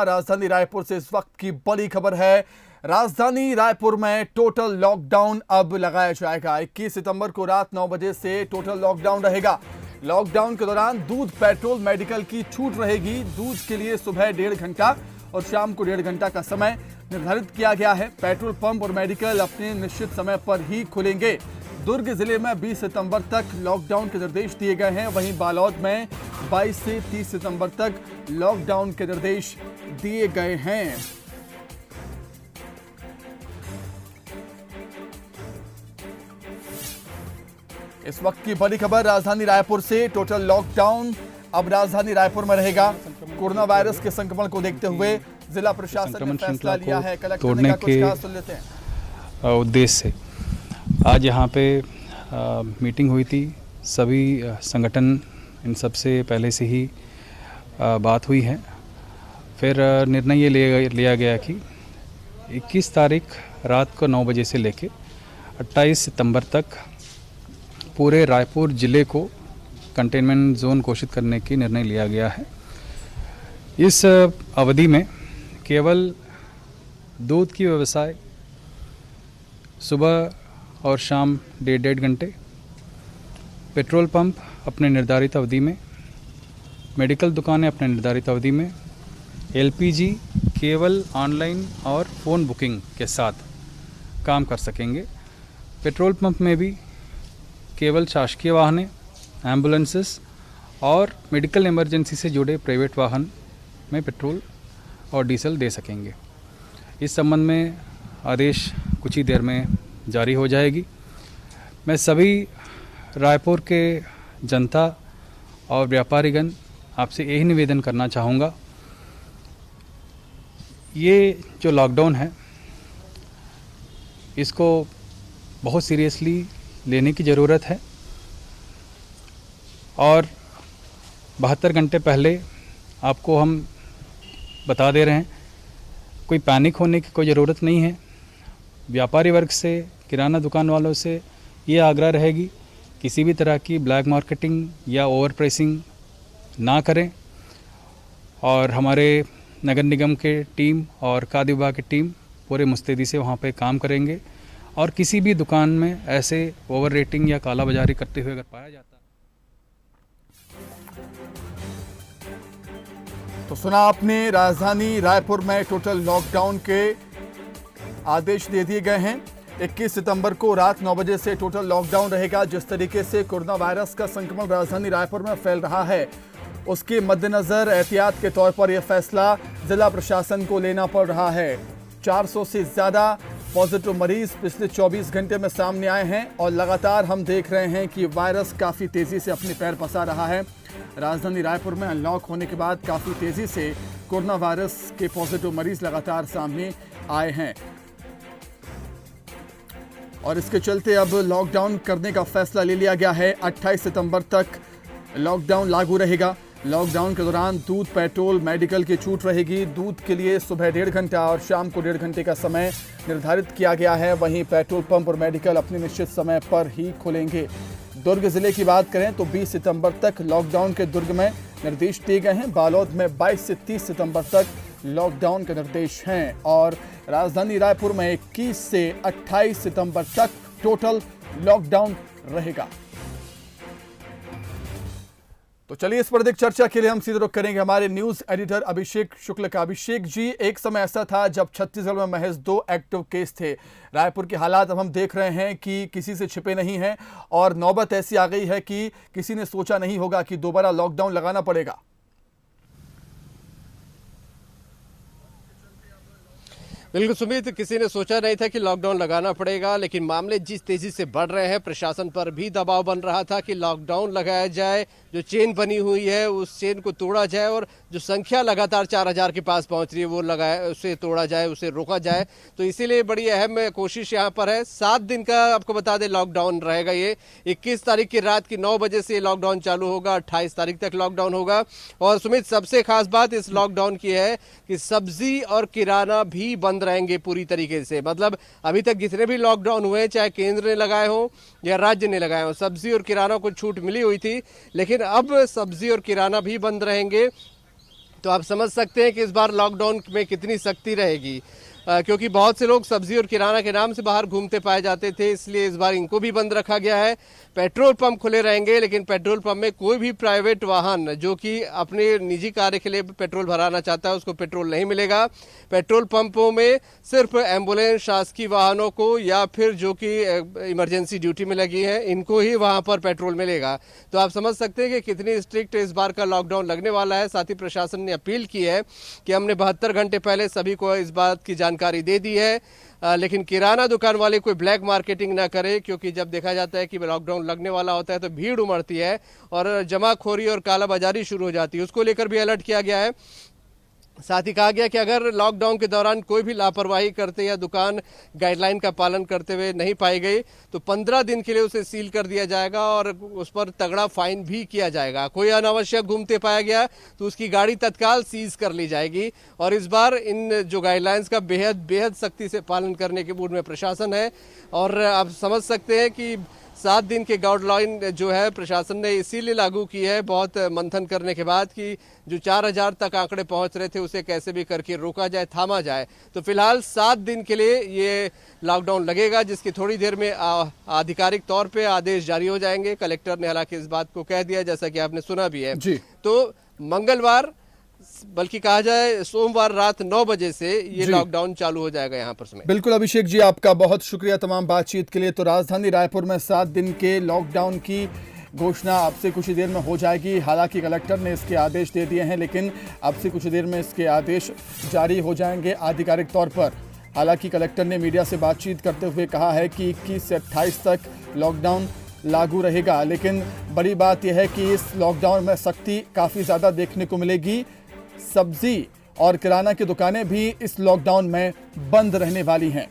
राजधानी रायपुर से इस वक्त की बड़ी खबर है। राजधानी रायपुर में टोटल लॉकडाउन अब लगाया जाएगा। 21 सितंबर को रात 9 बजे से टोटल लॉकडाउन रहेगा। लॉकडाउन के दौरान दूध, पेट्रोल, मेडिकल की छूट रहेगी। दूध के लिए सुबह 1.5 घंटा और शाम को 1.5 घंटा का समय निर्धारित किया गया है। पेट्रोल पंप और मेडिकल अपने निश्चित समय पर ही खुलेंगे। दुर्ग जिले में 20 सितंबर तक लॉकडाउन के निर्देश दिए गए हैं। वहीं बालोद में 22 से 30 सितंबर तक लॉकडाउन के निर्देश दिए गए हैं। इस वक्त की बड़ी खबर राजधानी रायपुर से। टोटल लॉकडाउन अब राजधानी रायपुर में रहेगा। कोरोना वायरस के संक्रमण को देखते हुए जिला प्रशासन ने फैसला लिया है। कलेक्टर ने कुछ कहा, सुन लेते हैं। उद्देश्य से आज यहाँ पे मीटिंग हुई थी। सभी संगठन, इन सब से पहले से ही बात हुई है। फिर निर्णय ये लिया गया कि 21 तारीख रात को 9 बजे से लेके 28 सितंबर तक पूरे रायपुर ज़िले को कंटेनमेंट जोन घोषित करने की निर्णय लिया गया है। इस अवधि में केवल दूध की व्यवसाय सुबह और शाम 1.5 घंटे, पेट्रोल पंप अपने निर्धारित अवधि में, मेडिकल दुकानें अपने निर्धारित अवधि में, एलपीजी केवल ऑनलाइन और फ़ोन बुकिंग के साथ काम कर सकेंगे। पेट्रोल पंप में भी केवल शासकीय वाहनें, एम्बुलेंसेस और मेडिकल इमरजेंसी से जुड़े प्राइवेट वाहन में पेट्रोल और डीजल दे सकेंगे। इस संबंध में आदेश कुछ ही देर में जारी हो जाएगी। मैं सभी रायपुर के जनता और व्यापारीगण आपसे यही निवेदन करना चाहूँगा, ये जो लॉकडाउन है इसको बहुत सीरियसली लेने की ज़रूरत है। और 72 घंटे पहले आपको हम बता दे रहे हैं, कोई पैनिक होने की कोई ज़रूरत नहीं है। व्यापारी वर्ग से, किराना दुकान वालों से ये आग्रह रहेगी, किसी भी तरह की ब्लैक मार्केटिंग या ओवर प्राइसिंग ना करें। और हमारे नगर निगम के टीम और खाद्य विभाग की टीम पूरे मुस्तैदी से वहाँ पे काम करेंगे। और किसी भी दुकान में ऐसे ओवर रेटिंग या काला बाजारी करते हुए अगर पाया जाता है। तो सुना आपने, राजधानी रायपुर में टोटल लॉकडाउन के आदेश दे दिए गए हैं। 21 सितंबर को रात 9 बजे से टोटल लॉकडाउन रहेगा। जिस तरीके से कोरोना वायरस का संक्रमण राजधानी रायपुर में फैल रहा है, उसके मद्देनजर एहतियात के तौर पर यह फैसला जिला प्रशासन को लेना पड़ रहा है। 400 से ज्यादा पॉजिटिव मरीज पिछले 24 घंटे में सामने आए हैं और लगातार हम देख रहे हैं कि वायरस काफ़ी तेज़ी से अपने पैर पसार रहा है। राजधानी रायपुर में अनलॉक होने के बाद काफ़ी तेज़ी से कोरोना वायरस के पॉजिटिव मरीज लगातार सामने आए हैं और इसके चलते अब लॉकडाउन करने का फैसला ले लिया गया है। 28 सितंबर तक लॉकडाउन लागू रहेगा। लॉकडाउन के दौरान दूध, पेट्रोल, मेडिकल की छूट रहेगी। दूध के लिए सुबह 1.5 घंटा और शाम को 1.5 घंटे का समय निर्धारित किया गया है। वहीं पेट्रोल पंप और मेडिकल अपने निश्चित समय पर ही खुलेंगे। दुर्ग जिले की बात करें तो 20 सितंबर तक लॉकडाउन के दुर्ग में निर्देश दिए गए हैं। बालोद में 22 से 30 सितंबर तक लॉकडाउन के निर्देश हैं और राजधानी रायपुर में 21 से 28 सितंबर तक टोटल लॉकडाउन रहेगा। तो चलिए, इस पर अधिक चर्चा के लिए हम सीधे रुख करेंगे हमारे न्यूज एडिटर अभिषेक शुक्ल का। अभिषेक जी, एक समय ऐसा था जब छत्तीसगढ़ में महज 2 एक्टिव केस थे। रायपुर के हालात अब हम देख रहे हैं कि किसी से छिपे नहीं हैं और नौबत ऐसी आ गई है कि किसी ने सोचा नहीं होगा कि दोबारा लॉकडाउन लगाना पड़ेगा। बिल्कुल सुमित, किसी ने सोचा नहीं था कि लॉकडाउन लगाना पड़ेगा, लेकिन मामले जिस तेजी से बढ़ रहे हैं, प्रशासन पर भी दबाव बन रहा था कि लॉकडाउन लगाया जाए, जो चेन बनी हुई है उस चेन को तोड़ा जाए और जो संख्या लगातार 4000 के पास पहुंच रही है वो उसे तोड़ा जाए, उसे रोका जाए। तो इसीलिए बड़ी अहम कोशिश यहाँ पर है। 7 दिन का आपको बता दें लॉकडाउन रहेगा। ये 21 तारीख की रात की 9 बजे से लॉकडाउन चालू होगा, 28 तारीख तक लॉकडाउन होगा। और सुमित, सबसे खास बात इस लॉकडाउन की है कि सब्जी और किराना भी बंद रहेंगे पूरी तरीके से। मतलब अभी तक जितने भी लॉकडाउन हुए, चाहे केंद्र ने लगाए हो या राज्य ने लगाए हो, सब्जी और किराना को छूट मिली हुई थी, लेकिन अब सब्जी और किराना भी बंद रहेंगे। तो आप समझ सकते हैं कि इस बार लॉकडाउन में कितनी सख्ती रहेगी, क्योंकि बहुत से लोग सब्जी और किराना के नाम से बाहर घूमते पाए जाते थे, इसलिए इस बार इनको भी बंद रखा गया है। पेट्रोल पंप खुले रहेंगे, लेकिन पेट्रोल पंप में कोई भी प्राइवेट वाहन जो कि अपने निजी कार्य के लिए पेट्रोल भराना चाहता है उसको पेट्रोल नहीं मिलेगा। पेट्रोल पंपों में सिर्फ एम्बुलेंस, शासकीय वाहनों को या फिर जो कि इमरजेंसी ड्यूटी में लगी हैं इनको ही वहां पर पेट्रोल मिलेगा। तो आप समझ सकते हैं कि कितनी स्ट्रिक्ट इस बार का लॉकडाउन लगने वाला है। साथ ही प्रशासन ने अपील की है कि हमने 72 घंटे पहले सभी को इस बात की जानकारी दे दी है, लेकिन किराना दुकान वाले कोई ब्लैक मार्केटिंग ना करे, क्योंकि जब देखा जाता है कि लॉकडाउन लगने वाला होता है तो भीड़ उमड़ती है और जमाखोरी और कालाबाजारी शुरू हो जाती है। उसको लेकर भी अलर्ट किया गया है। साथ ही कहा गया कि अगर लॉकडाउन के दौरान कोई भी लापरवाही करते या दुकान गाइडलाइन का पालन करते हुए नहीं पाई गई तो 15 दिन के लिए उसे सील कर दिया जाएगा और उस पर तगड़ा फाइन भी किया जाएगा। कोई अनावश्यक घूमते पाया गया तो उसकी गाड़ी तत्काल सीज कर ली जाएगी। और इस बार इन जो गाइडलाइंस का बेहद सख्ती से पालन करने के मूड में प्रशासन है। और आप समझ सकते हैं कि 7 दिन के गाइडलाइन जो है प्रशासन ने इसीलिए लागू की है, बहुत मंथन करने के बाद, कि जो 4000 तक आंकड़े पहुंच रहे थे उसे कैसे भी करके रोका जाए, थामा जाए। तो फिलहाल 7 दिन के लिए ये लॉकडाउन लगेगा, जिसकी थोड़ी देर में आधिकारिक तौर पे आदेश जारी हो जाएंगे। कलेक्टर ने हालांकि इस बात को कह दिया, जैसा कि आपने सुना भी है। तो मंगलवार, बल्कि कहा जाए सोमवार रात 9 बजे से ये लॉकडाउन चालू हो जाएगा यहाँ पर समय। बिल्कुल अभिषेक जी, आपका बहुत शुक्रिया तमाम बातचीत के लिए। तो राजधानी रायपुर में 7 दिन के लॉकडाउन की घोषणा अब से कुछ ही देर में हो जाएगी। हालांकि कलेक्टर ने इसके आदेश दे दिए हैं, लेकिन अब से कुछ देर में इसके आदेश जारी हो जाएंगे आधिकारिक तौर पर। हालांकि कलेक्टर ने मीडिया से बातचीत करते हुए कहा है कि 21 से 28 तक लॉकडाउन लागू रहेगा, लेकिन बड़ी बात यह है कि इस लॉकडाउन में सख्ती काफ़ी ज़्यादा देखने को मिलेगी। सब्जी और किराना की दुकानें भी इस लॉकडाउन में बंद रहने वाली हैं।